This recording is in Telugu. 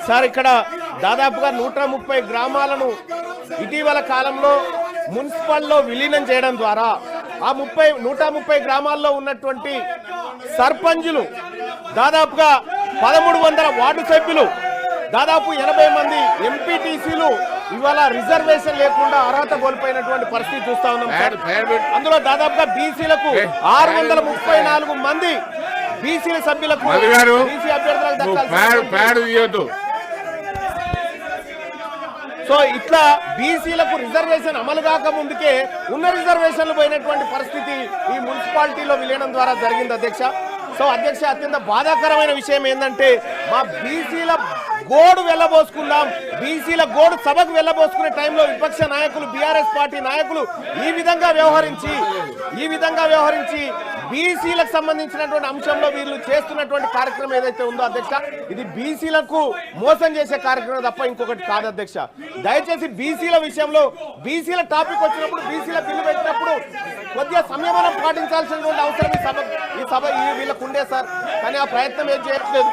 సార్ ఇక్కడ దాదాపుగా 130 గ్రామాలను ఇటీవల కాలంలో మున్సిపల్లో విలీనం చేయడం ద్వారా ఆ 130 గ్రామాల్లో ఉన్నటువంటి సర్పంచులు దాదాపుగా 1300 వార్డు సభ్యులు దాదాపు 80 మంది ఎంపీటీసీలు ఇవాళ రిజర్వేషన్ లేకుండా అర్హత కోల్పోయినటువంటి పరిస్థితి చూస్తా ఉన్నాం సార్. అందులో దాదాపుగా బీసీలకు 634 మంది బీసీల సభ్యులకు బీసీ అభ్యర్థులకు దక్కాలి. సో ఇట్లా బీసీలకు రిజర్వేషన్ అమలు కాక ముందుకే ఉన్న రిజర్వేషన్లు పోయినటువంటి పరిస్థితి ఈ మున్సిపాలిటీలో విలీనం ద్వారా జరిగింది అధ్యక్ష. సో అధ్యక్ష, అత్యంత బాధాకరమైన విషయం ఏంటంటే మా బీసీల గోడు వెళ్ళబోసుకుందాం, బీసీల గోడు సభకు వెళ్ళబోసుకునే టైంలో విపక్ష నాయకులు బీఆర్ఎస్ పార్టీ నాయకులు ఈ విధంగా వ్యవహరించి బీసీలకు సంబంధించినటువంటి అంశంలో వీళ్ళు చేస్తున్నటువంటి కార్యక్రమం ఏదైతే ఉందో అధ్యక్ష, ఇది బీసీలకు మోసం చేసే కార్యక్రమం తప్ప ఇంకొకటి కాదు అధ్యక్ష. దయచేసి బీసీల విషయంలో బీసీల టాపిక్ వచ్చినప్పుడు బీసీల బిల్లు పెట్టినప్పుడు కొద్దిగా సంయమనం పాటించాల్సినటువంటి అవసరం ఈ సభ వీళ్ళకు ఉండే సార్. కానీ ఆ ప్రయత్నం ఏం చేయట్లేదు.